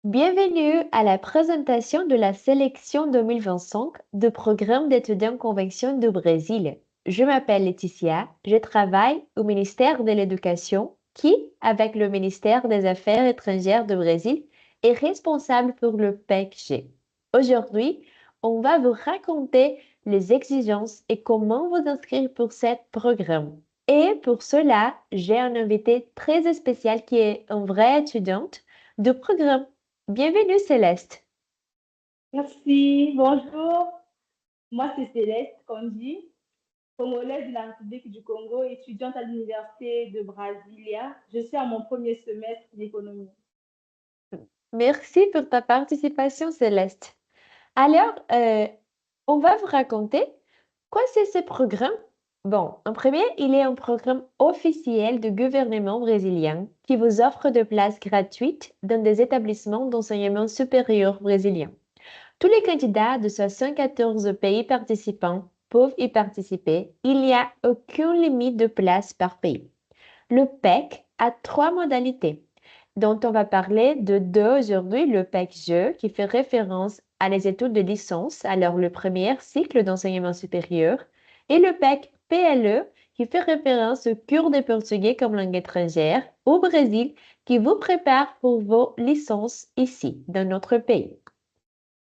Bienvenue à la présentation de la sélection 2025 du programme d'étudiants convention du Brésil. Je m'appelle Laetitia, je travaille au ministère de l'Éducation qui, avec le ministère des Affaires étrangères du Brésil, est responsable pour le PECG. Aujourd'hui, on va vous raconter les exigences et comment vous inscrire pour ce programme. Et pour cela, j'ai un invité très spécial qui est une vraie étudiante du programme. Bienvenue Céleste. Merci, bonjour. Moi, c'est Céleste Kandi, congolaise de la République du Congo, étudiante à l'Université de Brasilia. Je suis à mon premier semestre d'économie. Merci pour ta participation Céleste. Alors, on va vous raconter quoi c'est ce programme. Bon, en premier, il est un programme officiel du gouvernement brésilien qui vous offre des places gratuites dans des établissements d'enseignement supérieur brésiliens. Tous les candidats de 74 pays participants peuvent y participer. Il n'y a aucune limite de places par pays. Le PEC a trois modalités dont on va parler de deux aujourd'hui, le PEC-Jeu qui fait référence à les études de licence, alors le premier cycle d'enseignement supérieur, et le PEC-PLE qui fait référence au cours de portugais comme langue étrangère au Brésil qui vous prépare pour vos licences ici, dans notre pays.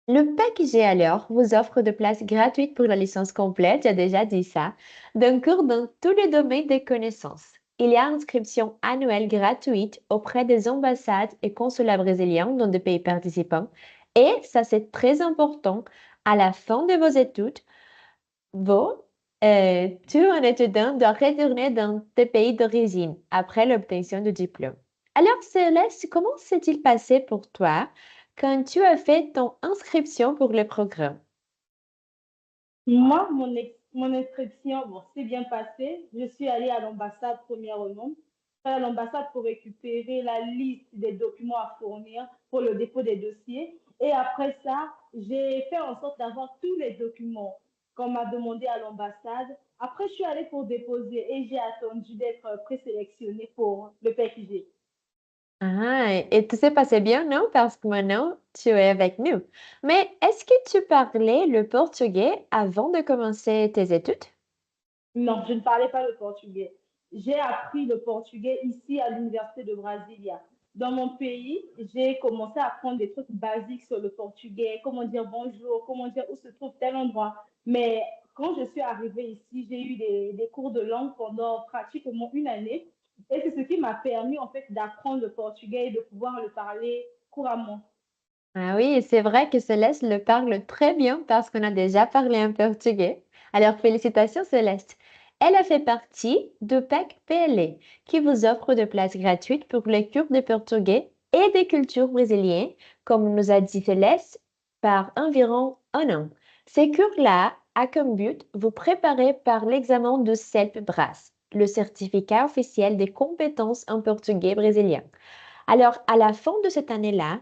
Le PEC-G alors vous offre de places gratuites pour la licence complète, j'ai déjà dit ça, d'un cours dans tous les domaines des connaissances. Il y a inscription annuelle gratuite auprès des ambassades et consulats brésiliens dans des pays participants. Et ça, c'est très important, à la fin de vos études, tu, un étudiant, dois retourner dans tes pays d'origine après l'obtention du diplôme. Alors, Céleste, comment s'est-il passé pour toi quand tu as fait ton inscription pour le programme? Moi, mon inscription, bon, s'est bien passé. Je suis allée à l'ambassade premièrement, à l'ambassade pour récupérer la liste des documents à fournir pour le dépôt des dossiers. Et après ça, j'ai fait en sorte d'avoir tous les documents qu'on m'a demandé à l'ambassade. Après, je suis allée pour déposer et j'ai attendu d'être présélectionnée pour le PQG. Ah, et tout s'est passé bien, non? Parce que maintenant, tu es avec nous. Mais est-ce que tu parlais le portugais avant de commencer tes études? Non, je ne parlais pas le portugais. J'ai appris le portugais ici à l'Université de Brasilia. Dans mon pays, j'ai commencé à apprendre des trucs basiques sur le portugais, comment dire bonjour, comment dire où se trouve tel endroit. Mais quand je suis arrivée ici, j'ai eu des cours de langue pendant pratiquement une année. Et c'est ce qui m'a permis en fait d'apprendre le portugais et de pouvoir le parler couramment. Ah oui, et c'est vrai que Céleste le parle très bien parce qu'on a déjà parlé en portugais. Alors, félicitations Céleste. Elle a fait partie du PEC PLE qui vous offre de places gratuites pour les cours de portugais et des cultures brésiliennes, comme nous a dit Céleste, par environ un an. Ces cours-là a comme but vous préparer par l'examen de CELP-BRAS, le certificat officiel des compétences en portugais brésilien. Alors, à la fin de cette année-là,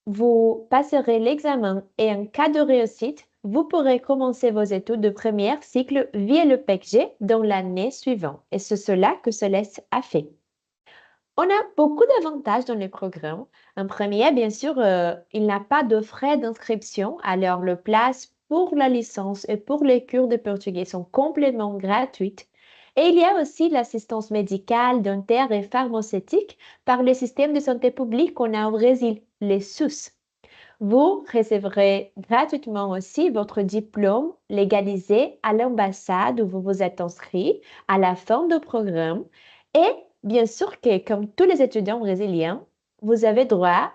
vous passerez l'examen et en cas de réussite, vous pourrez commencer vos études de premier cycle via le PECG dans l'année suivante. Et c'est cela que Céleste a fait. On a beaucoup d'avantages dans le programme. En premier, bien sûr, il n'a pas de frais d'inscription, alors les places pour la licence et pour les cours de portugais sont complètement gratuites. Et il y a aussi l'assistance médicale, dentaire et pharmaceutique par le système de santé publique qu'on a au Brésil, les SUS. Vous recevrez gratuitement aussi votre diplôme légalisé à l'ambassade où vous vous êtes inscrit à la fin du programme. Et bien sûr que, comme tous les étudiants brésiliens, vous avez droit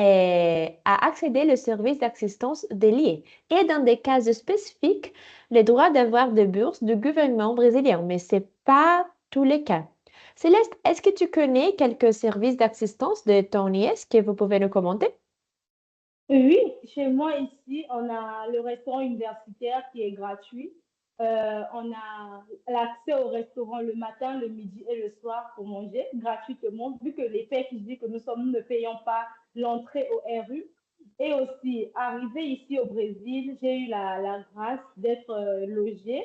à accéder au service d'assistance délié. Et dans des cas spécifiques, le droit d'avoir des bourses du gouvernement brésilien. Mais ce n'est pas tous les cas. Céleste, est-ce que tu connais quelques services d'assistance de ton IS que vous pouvez nous commenter? Oui, chez moi ici, on a le restaurant universitaire qui est gratuit. On a l'accès au restaurant le matin, le midi et le soir pour manger gratuitement, vu que les faits qui disent que nous ne payons pas l'entrée au RU. Et aussi, arrivé ici au Brésil, j'ai eu la grâce d'être logée.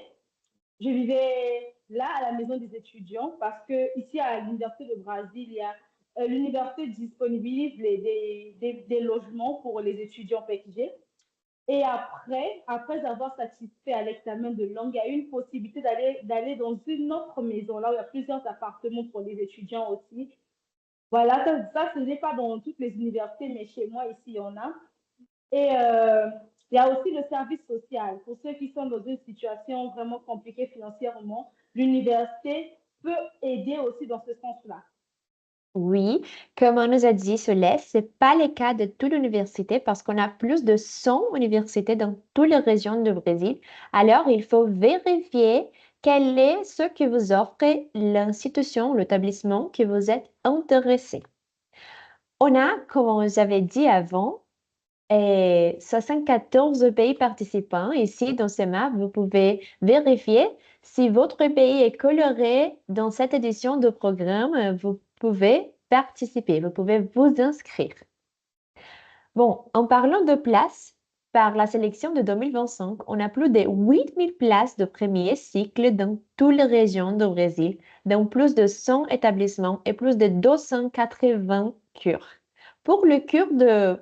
Je vivais là à la maison des étudiants parce que ici à l'Université de Brasilia, l'université disponibilise des logements pour les étudiants PECG. Et après avoir satisfait à l'examen de langue, il y a une possibilité d'aller dans une autre maison, là où il y a plusieurs appartements pour les étudiants aussi. Voilà, ça ce n'est pas dans toutes les universités, mais chez moi, ici, il y en a. Et il y a aussi le service social. Pour ceux qui sont dans une situation vraiment compliquée financièrement, l'université peut aider aussi dans ce sens-là. Oui, comme on nous a dit, Celeste, ce n'est pas le cas de toute l'université parce qu'on a plus de 100 universités dans toutes les régions du Brésil. Alors, il faut vérifier quel est ce que vous offre l'institution, l'établissement que vous êtes intéressé. On a, comme on vous avait dit avant, 74 pays participants. Ici, dans ce map, vous pouvez vérifier si votre pays est coloré dans cette édition de programme. Vous pouvez participer, vous pouvez vous inscrire. Bon, en parlant de places, par la sélection de 2025, on a plus de 8000 places de premier cycle dans toutes les régions du Brésil, dans plus de 100 établissements et plus de 280 cours. Pour le cours de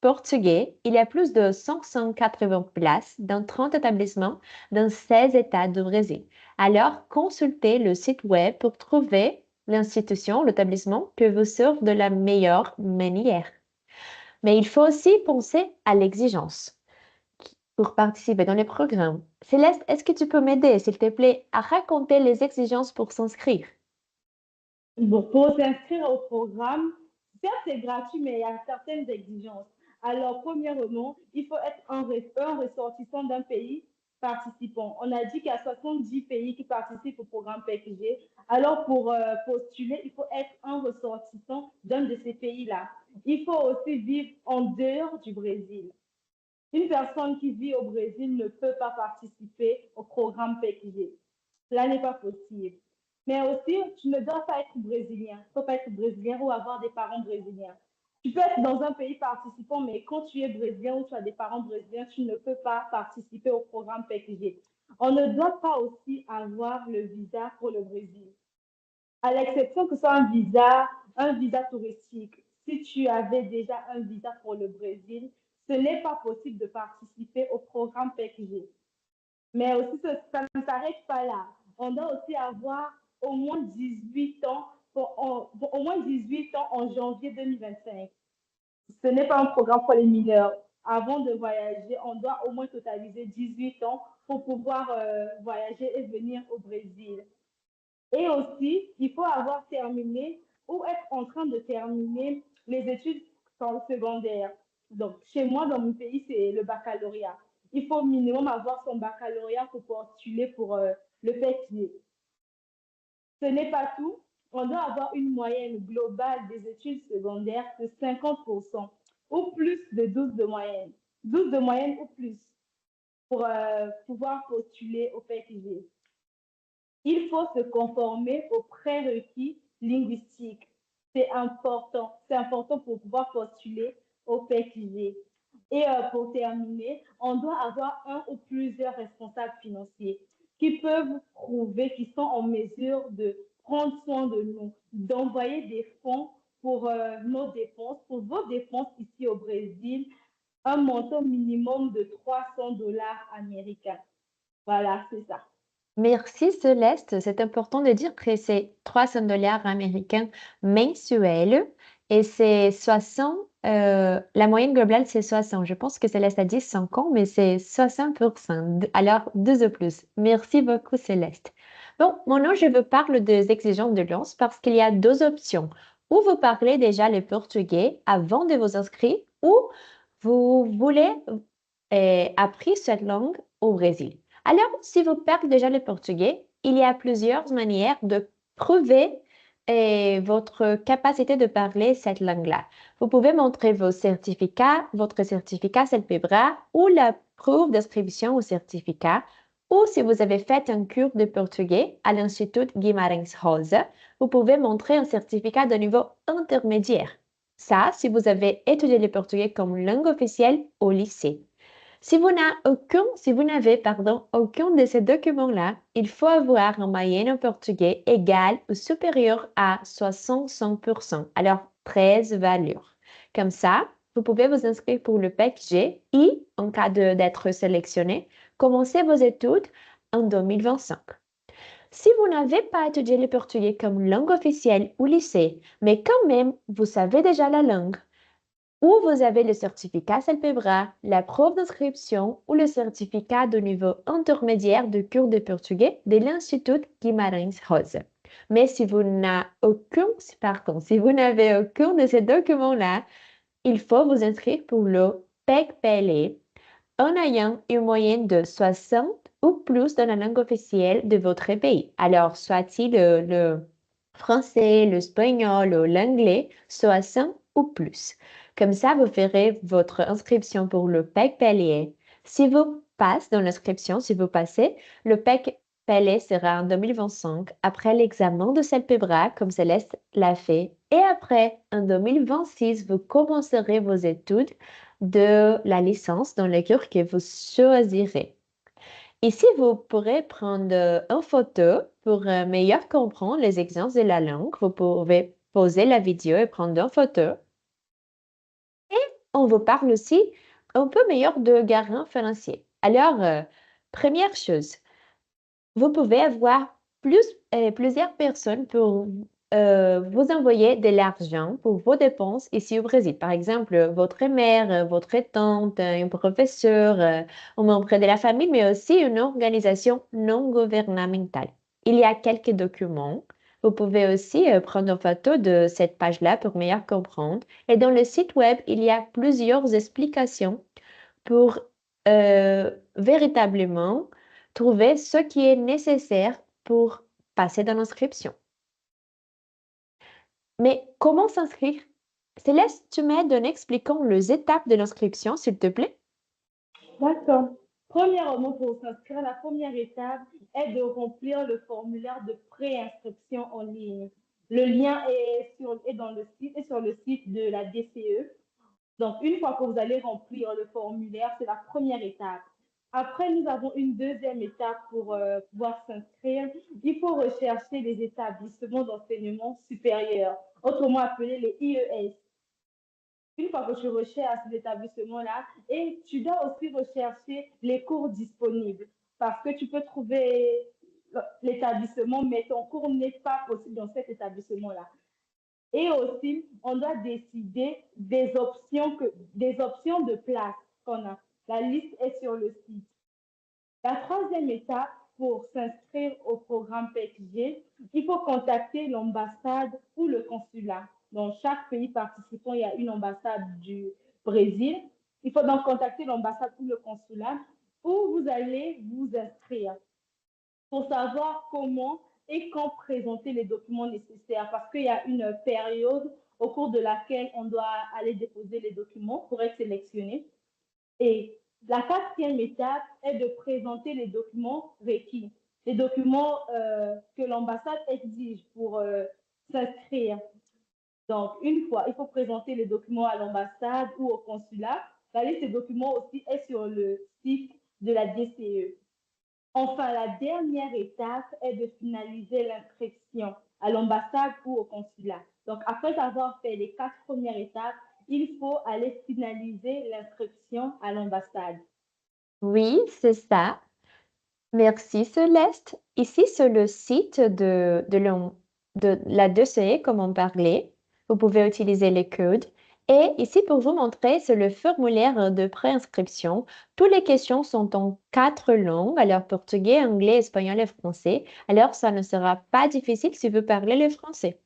portugais, il y a plus de 580 places dans 30 établissements dans 16 États du Brésil. Alors, consultez le site web pour trouver l'institution, l'établissement que vous serve de la meilleure manière. Mais il faut aussi penser à l'exigence pour participer dans les programmes. Céleste, est-ce que tu peux m'aider, s'il te plaît, à raconter les exigences pour s'inscrire? Bon, pour s'inscrire au programme, certes, c'est gratuit, mais il y a certaines exigences. Alors, premièrement, il faut être un ressortissant d'un pays participant. On a dit qu'il y a 70 pays qui participent au programme PECG. Alors, pour postuler, il faut être un ressortissant d'un de ces pays-là. Il faut aussi vivre en dehors du Brésil. Une personne qui vit au Brésil ne peut pas participer au programme PECG. Cela n'est pas possible. Mais aussi, tu ne dois pas être brésilien. Il ne faut pas être brésilien ou avoir des parents brésiliens. Tu peux être dans un pays participant, mais quand tu es brésilien ou tu as des parents brésiliens, tu ne peux pas participer au programme PECG. On ne doit pas aussi avoir le visa pour le Brésil, à l'exception que ce soit un visa touristique. Si tu avais déjà un visa pour le Brésil, ce n'est pas possible de participer au programme PECG. Mais aussi, ça ne s'arrête pas là. On doit aussi avoir au moins 18 ans, au moins 18 ans en janvier 2025. Ce n'est pas un programme pour les mineurs. Avant de voyager, on doit au moins totaliser 18 ans pour pouvoir voyager et venir au Brésil. Et aussi, il faut avoir terminé ou être en train de terminer les études secondaires. Donc, chez moi, dans mon pays, c'est le baccalauréat. Il faut minimum avoir son baccalauréat pour postuler pour le PECG. Ce n'est pas tout. On doit avoir une moyenne globale des études secondaires de 50% ou plus de 12 de moyenne. 12 de moyenne ou plus pour pouvoir postuler au PECG. Il faut se conformer aux prérequis linguistiques. C'est important. C'est important pour pouvoir postuler au PECG. Et pour terminer, on doit avoir un ou plusieurs responsables financiers qui peuvent prouver qu'ils sont en mesure de prendre soin de nous, d'envoyer des fonds pour nos dépenses, pour vos dépenses ici au Brésil, un montant minimum de 300 dollars américains. Voilà, c'est ça. Merci Céleste. C'est important de dire que c'est 300 dollars américains mensuels et c'est 60, la moyenne globale c'est 60. Je pense que Céleste a dit 5 ans, mais c'est 60%. Alors, deux de plus. Merci beaucoup Céleste. Bon, maintenant je veux parler des exigences de lance parce qu'il y a deux options. Ou vous parlez déjà le portugais avant de vous inscrire ou vous voulez apprendre cette langue au Brésil. Alors, si vous parlez déjà le portugais, il y a plusieurs manières de prouver votre capacité de parler cette langue-là. Vous pouvez montrer vos certificats, votre certificat CELPEBRA ou la preuve d'inscription au certificat. Ou si vous avez fait un cours de portugais à l'Institut Guimarães Rosa, vous pouvez montrer un certificat de niveau intermédiaire. Ça, si vous avez étudié le portugais comme langue officielle au lycée. Si vous n'avez, pardon, aucun de ces documents-là, il faut avoir en moyenne en portugais égal ou supérieur à 65%, alors 13 valeurs. Comme ça, vous pouvez vous inscrire pour le PEC-G et, en cas d'être sélectionné, commencer vos études en 2025. Si vous n'avez pas étudié le portugais comme langue officielle au lycée, mais quand même, vous savez déjà la langue, ou vous avez le certificat CELPEBRA, la preuve d'inscription ou le certificat de niveau intermédiaire de cours de portugais de l'Institut Guimarães Rosa. Mais si vous n'avez aucun de ces documents-là, il faut vous inscrire pour le PEC-PLE en ayant une moyenne de 60 ou plus dans la langue officielle de votre pays. Alors, soit-il le français, l'espagnol ou l'anglais, 60 ou plus. Comme ça, vous ferez votre inscription pour le PEC PLE. Si vous passez dans l'inscription, si vous passez, le PEC PLE sera en 2025 après l'examen de CELPEBRA, comme Céleste l'a fait. Et après, en 2026, vous commencerez vos études de la licence dans le cours que vous choisirez. Ici, vous pourrez prendre une photo pour mieux comprendre les exemples de la langue. Vous pouvez pauser la vidéo et prendre une photo. Et on vous parle aussi un peu meilleur de garant financier. Alors, première chose, vous pouvez avoir plusieurs personnes pour vous envoyer de l'argent pour vos dépenses ici au Brésil. Par exemple, votre mère, votre tante, un professeur, un membre de la famille, mais aussi une organisation non gouvernementale. Il y a quelques documents. Vous pouvez aussi prendre une photo de cette page-là pour mieux comprendre. Et dans le site web, il y a plusieurs explications pour véritablement trouver ce qui est nécessaire pour passer dans l'inscription. Mais comment s'inscrire? Céleste, tu m'aides en expliquant les étapes de l'inscription, s'il te plaît? D'accord. Premièrement, pour s'inscrire, la première étape est de remplir le formulaire de préinscription en ligne. Le lien est dans le site, est sur le site de la DCE. Donc, une fois que vous allez remplir le formulaire, c'est la première étape. Après, nous avons une deuxième étape pour pouvoir s'inscrire. Il faut rechercher les établissements d'enseignement supérieur, autrement appelés les IES. Une fois que tu recherches cet établissement-là, et tu dois aussi rechercher les cours disponibles parce que tu peux trouver l'établissement, mais ton cours n'est pas possible dans cet établissement-là. Et aussi, on doit décider des options de place qu'on a. La liste est sur le site. La troisième étape, pour s'inscrire au programme PECG, il faut contacter l'ambassade ou le consulat. Dans chaque pays participant, il y a une ambassade du Brésil. Il faut donc contacter l'ambassade ou le consulat où vous allez vous inscrire pour savoir comment et quand présenter les documents nécessaires parce qu'il y a une période au cours de laquelle on doit aller déposer les documents pour être sélectionné. Et la quatrième étape est de présenter les documents requis, les documents que l'ambassade exige pour s'inscrire. Donc, une fois, il faut présenter les documents à l'ambassade ou au consulat. La liste des documents aussi est sur le site de la DCE. Enfin, la dernière étape est de finaliser l'inscription à l'ambassade ou au consulat. Donc, après avoir fait les 4 premières étapes, il faut aller finaliser l'inscription à l'ambassade. Oui, c'est ça. Merci Céleste. Ici, sur le site de la DCE, comme on parlait, vous pouvez utiliser les codes. Et ici, pour vous montrer, c'est le formulaire de préinscription. Toutes les questions sont en 4 langues, alors portugais, anglais, espagnol et français. Alors, ça ne sera pas difficile si vous parlez le français.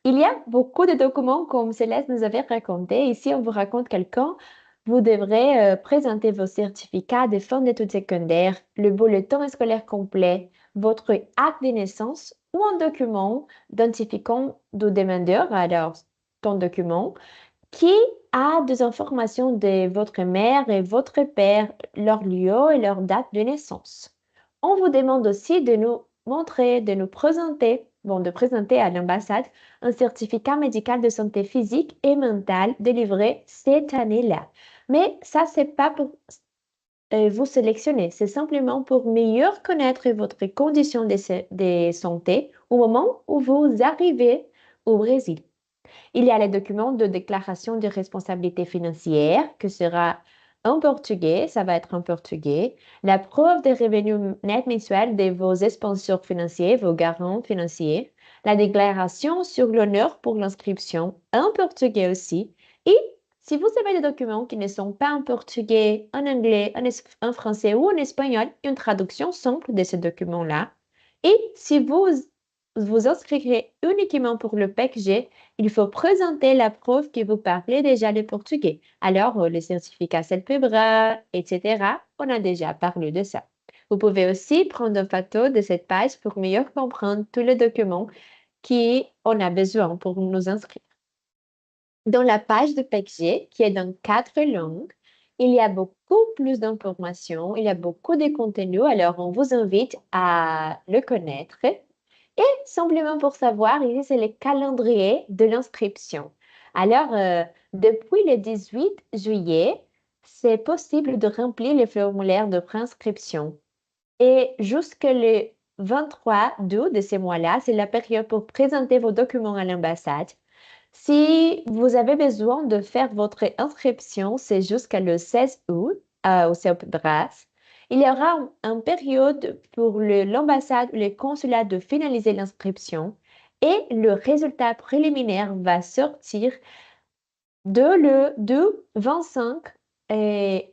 Il y a beaucoup de documents comme Céleste nous avait raconté. Ici, on vous raconte quelqu'un. Vous devrez présenter vos certificats de fin d'études secondaires, le bulletin scolaire complet, votre acte de naissance ou un document identifiant du demandeur, alors ton document, qui a des informations de votre mère et votre père, leur lieu et leur date de naissance. On vous demande aussi de nous montrer, de nous présenter, de présenter à l'ambassade un certificat médical de santé physique et mentale délivré cette année-là. Mais ça, c'est pas pour vous sélectionner, c'est simplement pour mieux connaître votre condition de santé au moment où vous arrivez au Brésil. Il y a les documents de déclaration de responsabilité financière, que sera en portugais, ça va être en portugais. La preuve des revenus nets mensuels de vos sponsors financiers, vos garants financiers. La déclaration sur l'honneur pour l'inscription en portugais aussi. Et si vous avez des documents qui ne sont pas en portugais, en anglais, en français ou en espagnol, une traduction simple de ces documents-là. Et si vous vous inscrirez uniquement pour le PECG, il faut présenter la preuve que vous parlez déjà le portugais. Alors, le certificat CELPEBRA, etc., on a déjà parlé de ça. Vous pouvez aussi prendre une photo de cette page pour mieux comprendre tous les documents qu'on a besoin pour nous inscrire. Dans la page de PECG, qui est dans 4 langues, il y a beaucoup plus d'informations, il y a beaucoup de contenu, alors on vous invite à le connaître. Et simplement pour savoir, ici, c'est le calendrier de l'inscription. Alors, depuis le 18 juillet, c'est possible de remplir le formulaire de préinscription. Et jusqu'au le 23 août de ce mois-là, c'est la période pour présenter vos documents à l'ambassade. Si vous avez besoin de faire votre inscription, c'est jusqu'à le 16 août au CEPDRAS. Il y aura une période pour l'ambassade ou le consulat de finaliser l'inscription et le résultat préliminaire va sortir le 25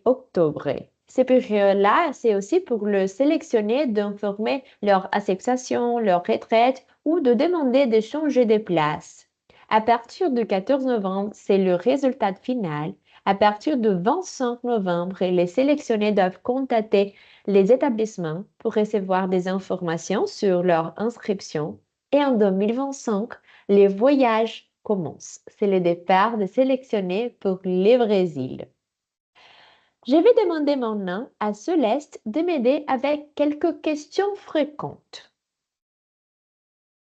octobre. Ces périodes-là, c'est aussi pour le sélectionner d'informer leur acceptation, leur retraite ou de demander de changer de place. À partir du 14 novembre, c'est le résultat final. À partir du 25 novembre, les sélectionnés doivent contacter les établissements pour recevoir des informations sur leur inscription. Et en 2025, les voyages commencent. C'est le départ des sélectionnés pour le Brésil. Je vais demander maintenant à Céleste de m'aider avec quelques questions fréquentes.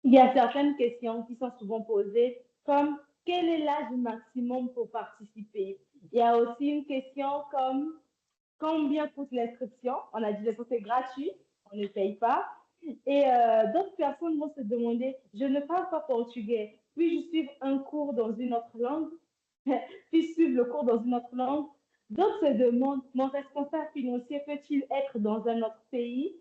Il y a certaines questions qui sont souvent posées, comme quel est l'âge maximum pour participer? Il y a aussi une question comme combien coûte l'inscription? On a dit que c'est gratuit, on ne paye pas. Et d'autres personnes vont se demander, je ne parle pas portugais, puis-je suivre un cours dans une autre langue? Puis-je suivre le cours dans une autre langue? D'autres se demandent, mon responsable financier peut-il être dans un autre pays?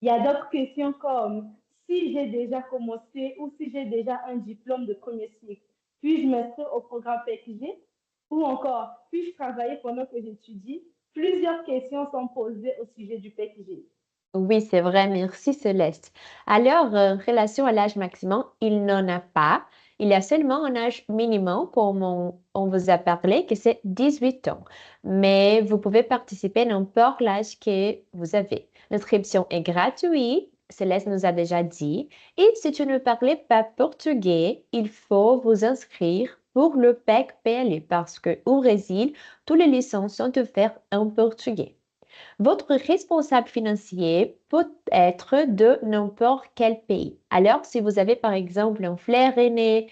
Il y a d'autres questions comme si j'ai déjà commencé ou si j'ai déjà un diplôme de premier cycle, puis-je m'inscrire au programme PECG? Ou encore, puis-je travailler pendant que j'étudie? Plusieurs questions sont posées au sujet du PECG. Oui, c'est vrai, merci Céleste. Alors, en relation à l'âge maximum, il n'en a pas. Il y a seulement un âge minimum, comme on vous a parlé, que c'est 18 ans. Mais vous pouvez participer n'importe l'âge que vous avez. L'inscription est gratuite, Céleste nous a déjà dit. Et si tu ne parlais pas portugais, il faut vous inscrire pour le PEC-PLE parce qu'au Brésil, toutes les licences sont offertes en portugais. Votre responsable financier peut être de n'importe quel pays. Alors, si vous avez par exemple un frère aîné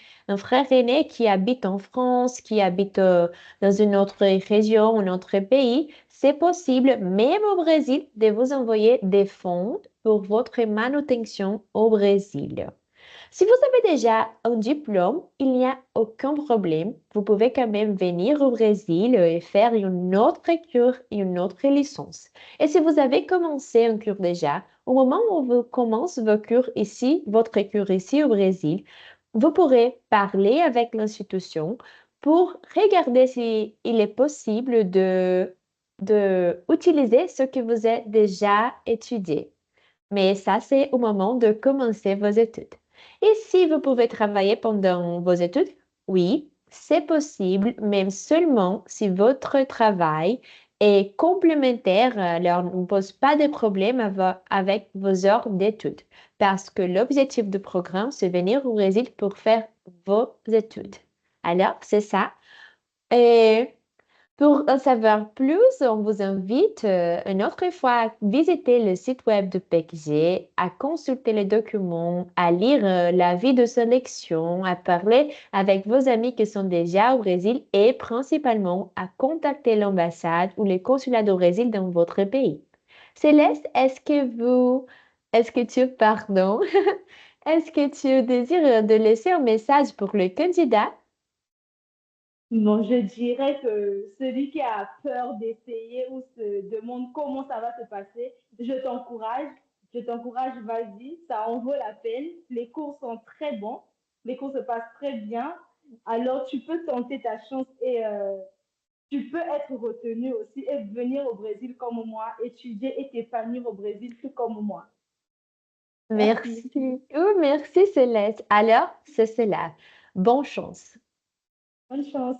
qui habite en France, qui habite dans une autre région, un autre pays, c'est possible, même au Brésil, de vous envoyer des fonds pour votre manutention au Brésil. Si vous avez déjà un diplôme, il n'y a aucun problème. Vous pouvez quand même venir au Brésil et faire une autre cure, une autre licence. Et si vous avez commencé un cure déjà, au moment où vous commencez vos cures ici, votre cure ici au Brésil, vous pourrez parler avec l'institution pour regarder s'il est possible de utiliser ce que vous avez déjà étudié. Mais ça, c'est au moment de commencer vos études. Et si vous pouvez travailler pendant vos études, oui, c'est possible, mais seulement si votre travail est complémentaire, alors ne pose pas de problème avec vos heures d'études. Parce que l'objectif du programme, c'est venir au Brésil pour faire vos études. Alors, c'est ça. Et Pour en savoir plus, on vous invite une autre fois à visiter le site web de PECG, à consulter les documents, à lire l'avis de sélection, à parler avec vos amis qui sont déjà au Brésil et principalement à contacter l'ambassade ou les consulats du Brésil dans votre pays. Céleste, est-ce que tu, pardon, est-ce que tu désires de laisser un message pour le candidat? Non, je dirais que celui qui a peur d'essayer ou se demande comment ça va se passer, je t'encourage, vas-y, ça en vaut la peine. Les cours sont très bons, les cours se passent très bien. Alors, tu peux tenter ta chance et tu peux être retenu aussi et venir au Brésil comme moi, étudier et t'épanouir au Brésil tout comme moi. Merci. Merci. Oh, merci Céleste. Alors, c'est cela. Bonne chance. Bonne chance.